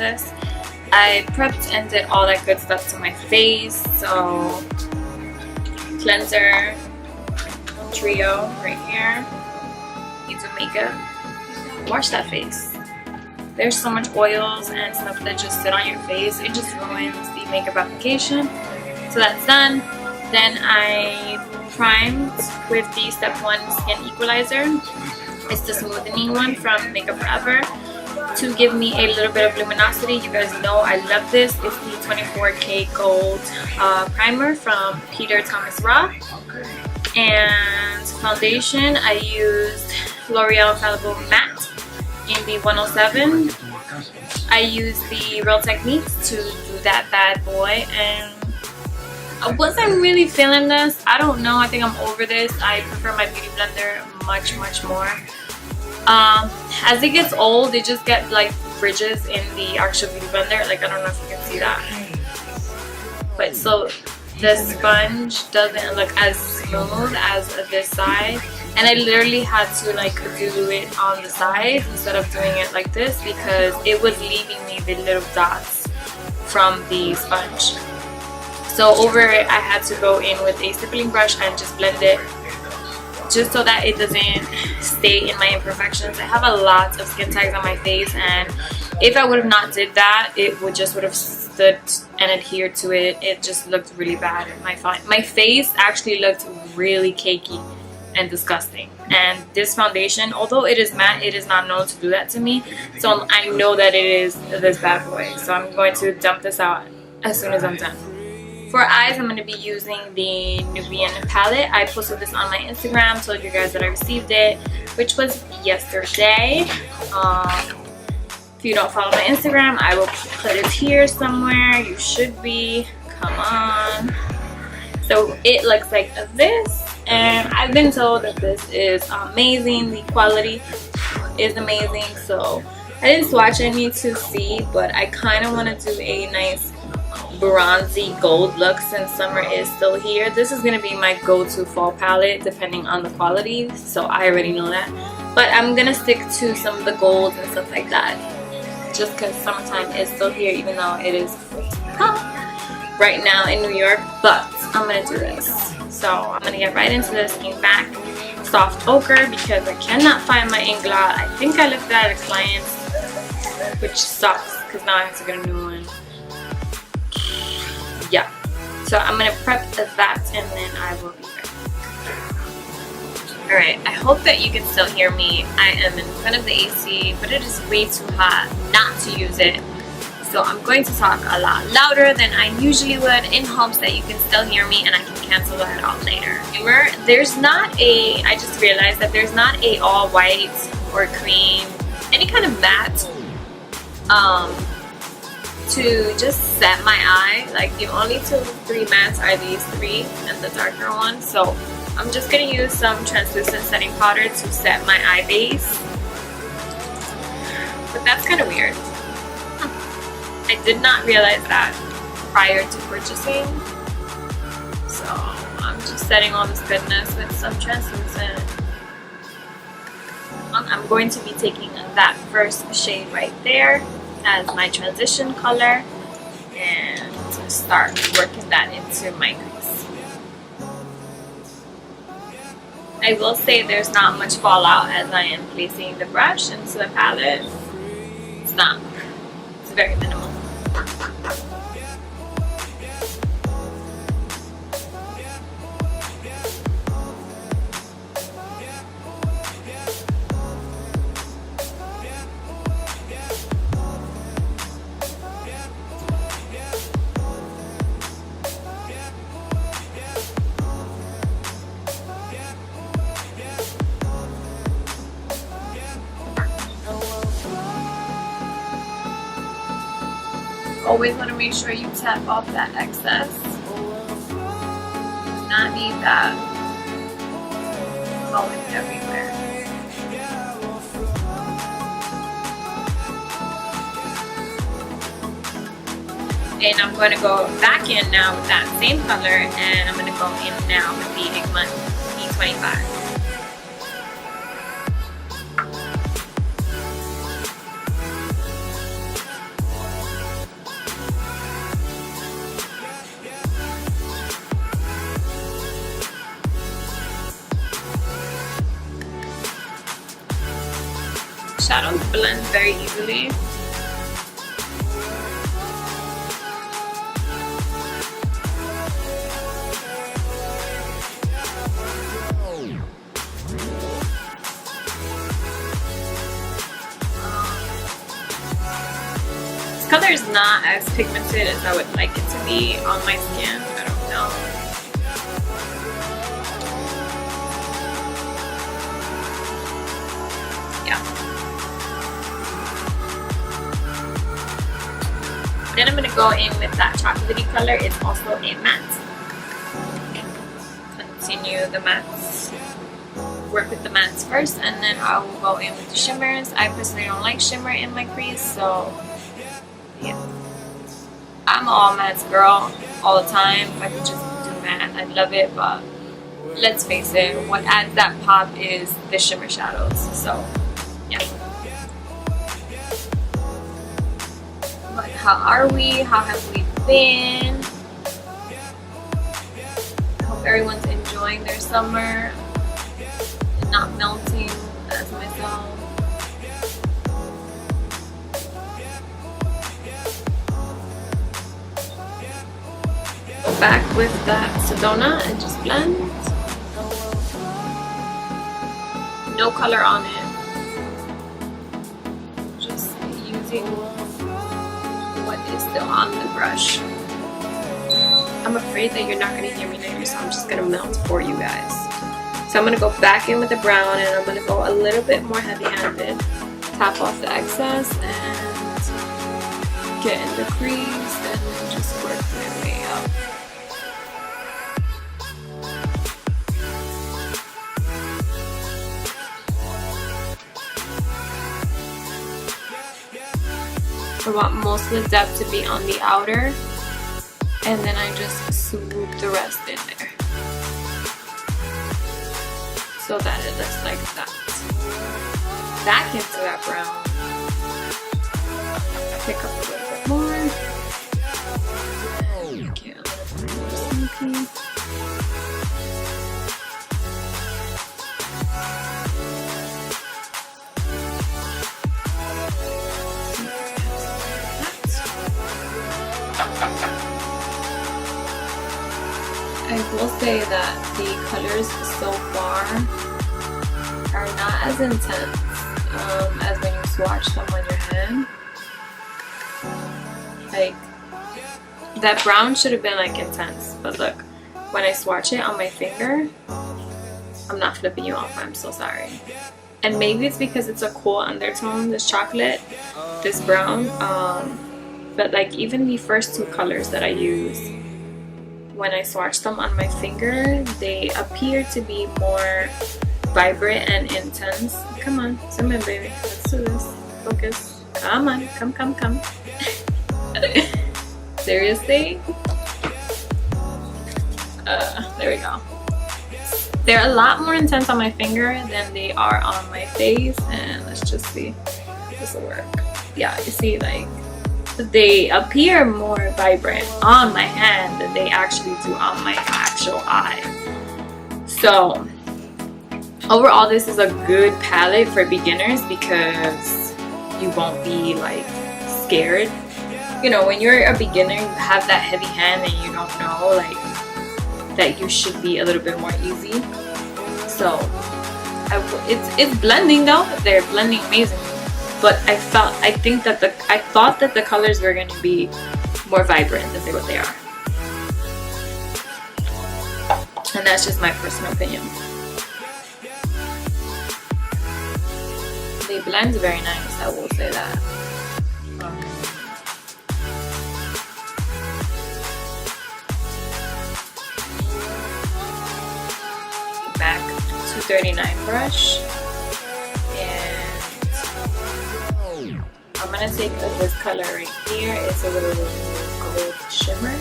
this. I prepped and did all that good stuff to my face. So cleanser trio right here. You do makeup, wash that face. There's so much oils and stuff that just sit on your face. It just ruins the makeup application. So that's done. Then I primed with the Step 1 Skin Equalizer. It's the smoothening one from Makeup Forever to give me a little bit of luminosity. You guys know I love this. It's the 24K Gold primer from Peter Thomas Roth. And foundation, I used L'Oreal Infallible Matte in the 107. I used the Real Techniques to do that bad boy, and I wasn't really feeling this. I don't know, I think I'm over this. I prefer my beauty blender much more. As it gets old, it just gets like ridges in the actual beauty blender. Like, I don't know if you can see that, but so the sponge doesn't look as smooth as this side, and I literally had to like do it on the side instead of doing it like this because it was leaving me the little dots from the sponge. So over it, I had to go in with a stippling brush and just blend it, just so that it doesn't stay in my imperfections. I have a lot of skin tags on my face, and if I would have not did that, it would have stood and adhered to it. It just looked really bad. My face actually looked really cakey and disgusting. And this foundation, although it is matte, it is not known to do that to me. So I know that it is this bad boy. So I'm going to dump this out as soon as I'm done. For eyes, I'm going to be using the Nubian palette. I posted this on my Instagram, told you guys that I received it, which was yesterday. If you don't follow my Instagram, I will put it here somewhere. You should be. Come on. So it looks like this, and I've been told that this is amazing. The quality is amazing. So I didn't swatch any to see, but I kind of want to do a nice bronzy gold look since summer is still here. This is going to be my go-to fall palette depending on the quality, so I already know that. But I'm going to stick to some of the golds and stuff like that just because summertime is still here, even though it is right now in New York. But I'm going to do this. So I'm going to get right into this. Came back soft ochre because I cannot find my ink blot. I think I left that at a client's, which sucks because now I have to get a new one. Yeah, so I'm gonna prep that and then I will be back. Alright, I hope that you can still hear me. I am in front of the AC, but it is way too hot not to use it. So I'm going to talk a lot louder than I usually would in hopes that you can still hear me and I can cancel that out later. There's not a, I just realized that there's not a all white or cream, any kind of matte to just set my eye. Like, the only 3 mattes are these 3 and the darker one. So I'm just gonna use some translucent setting powder to set my eye base. But that's kind of weird. I did not realize that prior to purchasing. So I'm just setting all this goodness with some translucent. I'm going to be taking that first shade right there as my transition color and start working that into my crease. I will say there's not much fallout as I am placing the brush into the palette. It's not. It's very minimal. Always want to make sure you tap off that excess. Do not need that going everywhere. And I'm going to go back in now with that same color, and I'm going to go in now with the Pigment E25. shadows blend very easily. This color is not as pigmented as I would like it to be on my skin. I don't know. Then I'm going to go in with that chocolatey color. It's also a matte. Continue the mattes. Work with the mattes first, and then I will go in with the shimmers. I personally don't like shimmer in my crease, so yeah. I'm all mattes girl all the time. If I could just do matte, I'd love it, but let's face it, what adds that pop is the shimmer shadows. So yeah. But how are we? How have we been? I hope everyone's enjoying their summer and not melting as myself. Go back with that Sedona and just blend. No color on it. Just using what is still on the brush. I'm afraid that you're not going to hear me later, so I'm just going to melt for you guys. So I'm going to go back in with the brown, and I'm going to go a little bit more heavy-handed. Tap off the excess and get in the crease, and then just work my way up. I want most of the depth to be on the outer, and then I just swoop the rest in there so that it looks like that. Back into that brown. Pick up a little bit more. Get a little bit more smoky. I will say that the colors so far are not as intense as when you swatch them on your hand. Like, that brown should have been like intense, but look, when I swatch it on my finger, I'm not flipping you off, I'm so sorry. And maybe it's because it's a cool undertone, this chocolate, this brown, but like even the first two colors that I use, when I swatch them on my finger, they appear to be more vibrant and intense. Come on, zoom in, baby. Let's do this. Focus. Come on, come. Seriously? There we go. They're a lot more intense on my finger than they are on my face, and let's just see if this will work. Yeah, you see, like, they appear more vibrant on my hand than they actually do on my actual eye. So overall, this is a good palette for beginners because you won't be like scared. You know, when you're a beginner, you have that heavy hand and you don't know like that you should be a little bit more easy. So it's blending though. They're blending amazingly. But I thought that the colors were going to be more vibrant than what they are. And that's just my personal opinion. They blend very nice, I will say that. Back 239 brush. I'm gonna take this color right here. It's a little gold shimmer.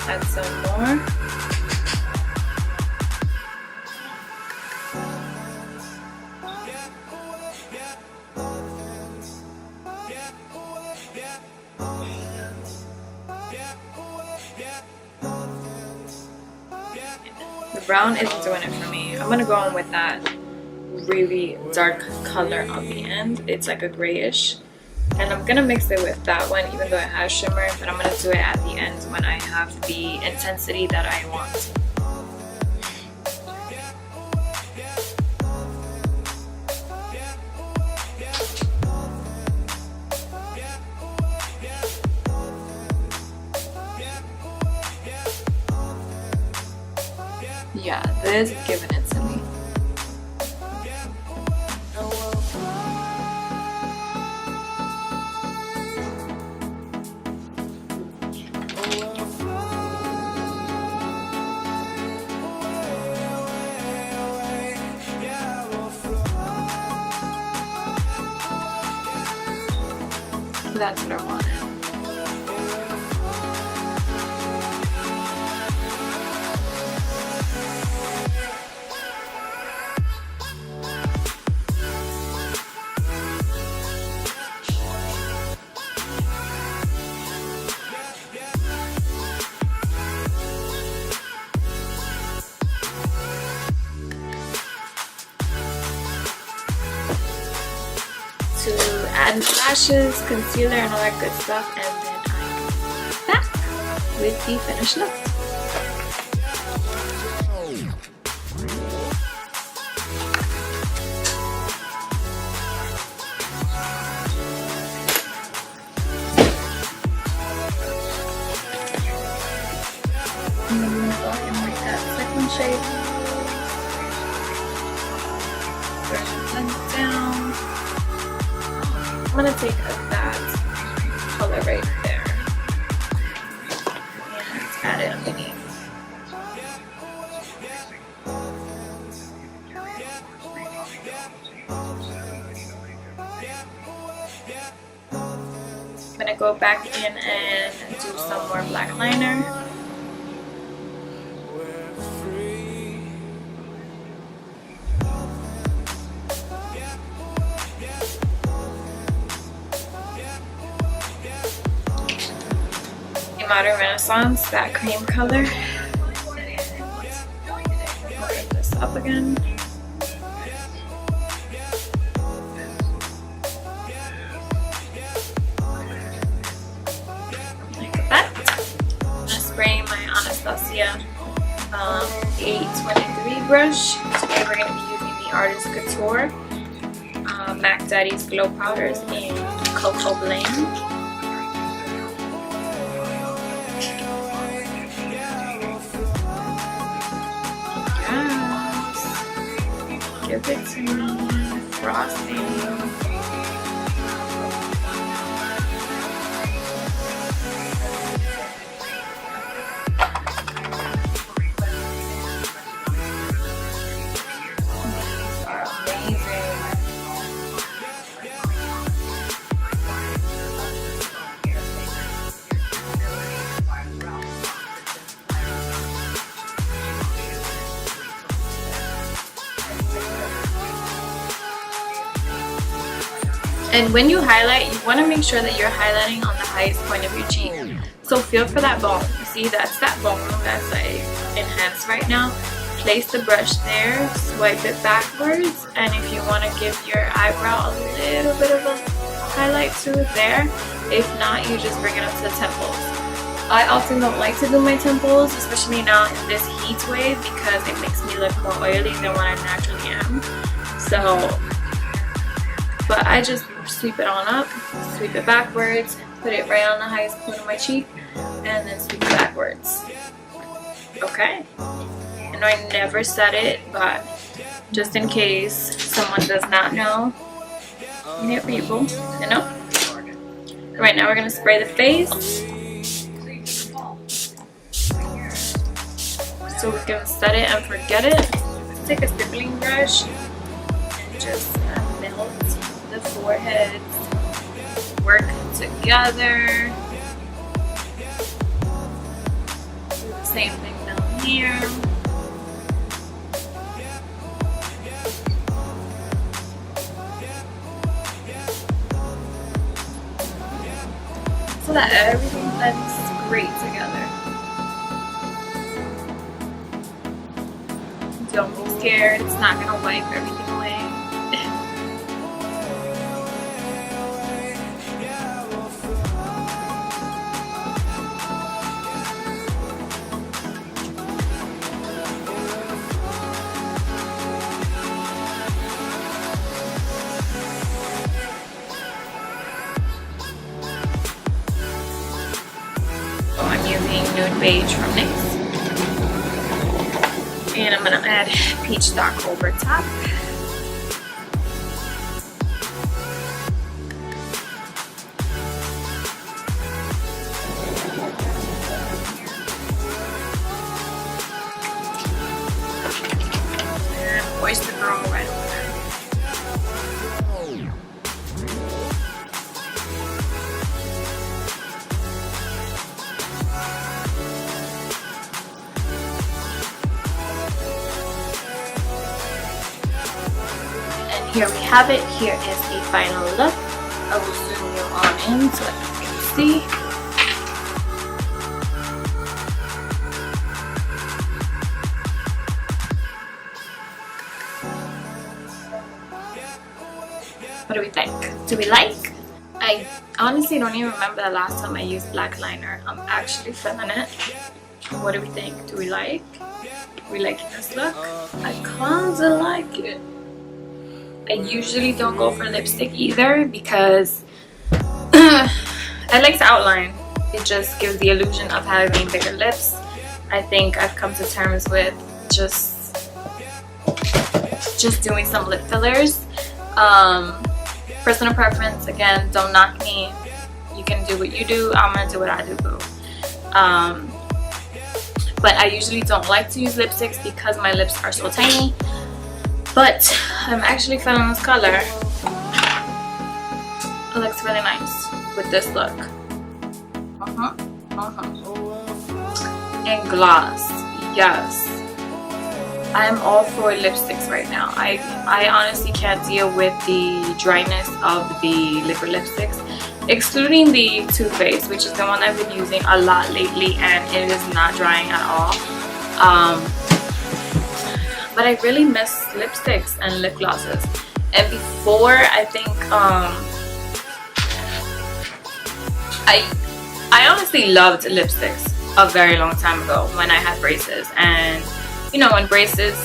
Add some more. brown isn't doing it for me. I'm gonna go in with that really dark color on the end. It's like a grayish, and I'm gonna mix it with that one even though it has shimmer, but I'm gonna do it at the end when I have the intensity that I want. Yeah, this is giving it to me. That's what I want. To add lashes, concealer, and all that good stuff, and then I'm back with the finished look. I'm gonna go in with that second shade. Brush the lens down. I'm gonna take that color right there and add it underneath. I'm gonna go back in and do some more black liner. Modern Renaissance, that cream color. Open this up again. Like that. I'm gonna spray my Anastasia 823 brush. Today we're gonna be using the Artist Couture Mac Daddy's Glow Powders in Cocoa Bling. Give it to me, frosting. These are amazing. And when you highlight, you want to make sure that you're highlighting on the highest point of your cheek. So feel for that bone. You see, that's that bone that's like enhanced right now. Place the brush there, swipe it backwards, and if you want to give your eyebrow a little bit of a highlight to it there. If not, you just bring it up to the temples. I often don't like to do my temples, especially now in this heat wave, because it makes me look more oily than what I naturally am. So, but I just sweep it on up, sweep it backwards, put it right on the highest point of my cheek, and then sweep it backwards. Okay? I know I never said it, but just in case someone does not know, new people, you know? Right now we're going to spray the face. So we can set it and forget it. Let's take a stippling brush and just melt the foreheads, work together. Do the same thing down here. So that everything blends great together. Don't be scared, it's not gonna wipe everything away. So I'm using Nude Beige from NYX. And I'm gonna add peach dark over top. And oyster girl right over there. Here we have it. Here is the final look. I will zoom you on in so that you can see. What do we think? Do we like? I honestly don't even remember the last time I used black liner. I'm actually feeling it. What do we think? Do we like? We liking this look? I kinda like it. I usually don't go for lipstick either because I like to outline. It just gives the illusion of having bigger lips. I think I've come to terms with just doing some lip fillers. Personal preference, again, don't knock me. You can do what you do. I'm gonna do what I do, boo. But I usually don't like to use lipsticks because my lips are so tiny. But I'm actually feeling this color. It looks really nice with this look. And gloss, yes. I'm all for lipsticks right now. I honestly can't deal with the dryness of the liquid lipsticks, excluding the Too Faced, which is the one I've been using a lot lately, and it is not drying at all. But I really miss lipsticks and lip glosses. And before, I think I honestly loved lipsticks a very long time ago when I had braces. And you know, when braces,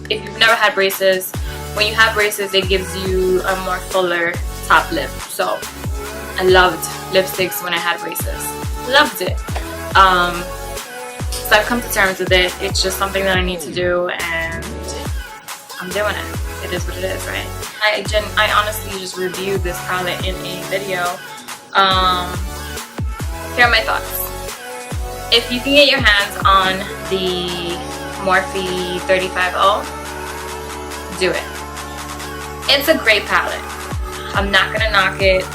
if you've never had braces, when you have braces, it gives you a more fuller top lip. So I loved lipsticks when I had braces. Loved it. So I've come to terms with it. It's just something that I need to do, and I'm doing it. It is what it is, right? I honestly just reviewed this palette in a video. Here are my thoughts. If you can get your hands on the Morphe 35O, do it. It's a great palette. I'm not gonna knock it.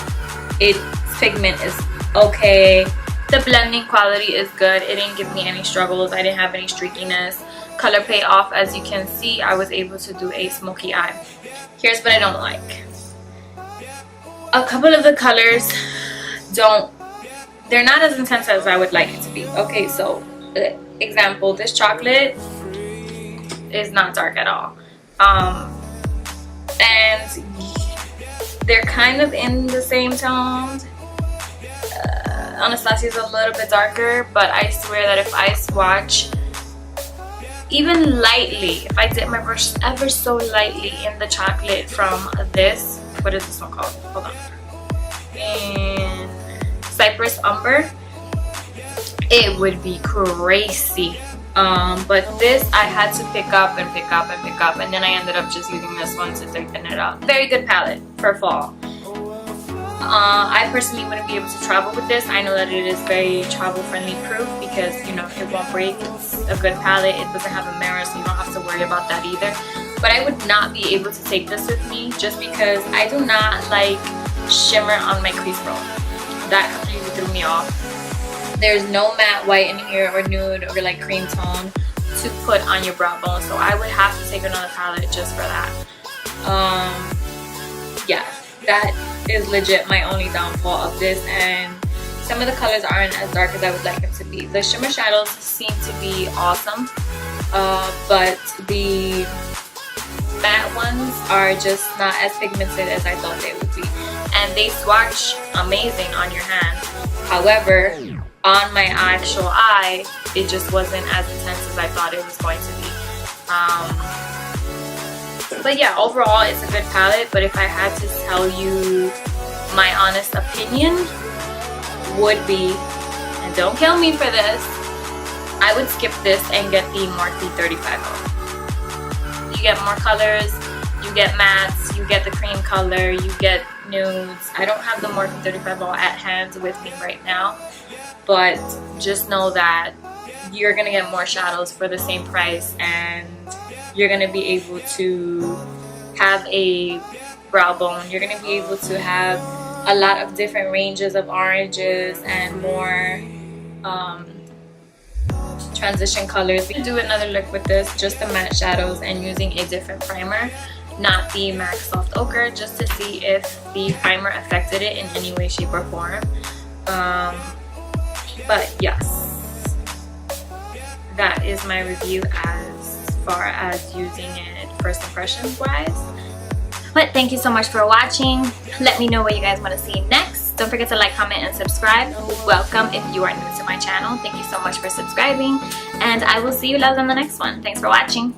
Its pigment is okay. The blending quality is good. It didn't give me any struggles. I didn't have any streakiness. Color payoff, as you can see, I was able to do a smoky eye. Here's what I don't like. A couple of the colors they're not as intense as I would like it to be. Okay, so example, this chocolate is not dark at all. And they're kind of in the same tone. Anastasia's a little bit darker, but I swear that if I swatch even lightly, if I dip my brush ever so lightly in the chocolate from this, what is this one called? Hold on. In Cypress Umber, it would be crazy. But this I had to pick up, and then I ended up just using this one to thicken it up. Very good palette for fall. I personally wouldn't be able to travel with this. I know that it is very travel friendly proof because, you know, it won't break. It's a good palette. It doesn't have a mirror, so you don't have to worry about that either. But I would not be able to take this with me just because I do not like shimmer on my crease bone. That completely threw me off. There's no matte white in here or nude or like cream tone to put on your brow bone, so I would have to take another palette just for that. Yeah, that is legit my only downfall of this, and some of the colors aren't as dark as I would like them to be. The shimmer shadows seem to be awesome. but the matte ones are just not as pigmented as I thought they would be, and they swatch amazing on your hand. However, on my actual eye, it just wasn't as intense as I thought it was going to be. But yeah, overall it's a good palette, but if I had to tell you my honest opinion, would be, and don't kill me for this, I would skip this and get the Morphe 35O. You get more colors, you get mattes, you get the cream color, you get nudes. I don't have the Morphe 35O at hand with me right now, but just know that you're gonna get more shadows for the same price, and you're gonna be able to have a brow bone. You're gonna be able to have a lot of different ranges of oranges and more transition colors. We can do another look with this, just the matte shadows and using a different primer, not the MAC Soft Ochre, just to see if the primer affected it in any way, shape, or form. But yes, that is my review as far as using it first impressions wise. But thank you so much for watching. Let me know what you guys want to see next. Don't forget to like, comment, and subscribe. Welcome if you are new to my channel. Thank you so much for subscribing, and I will see you guys on the next one. Thanks for watching.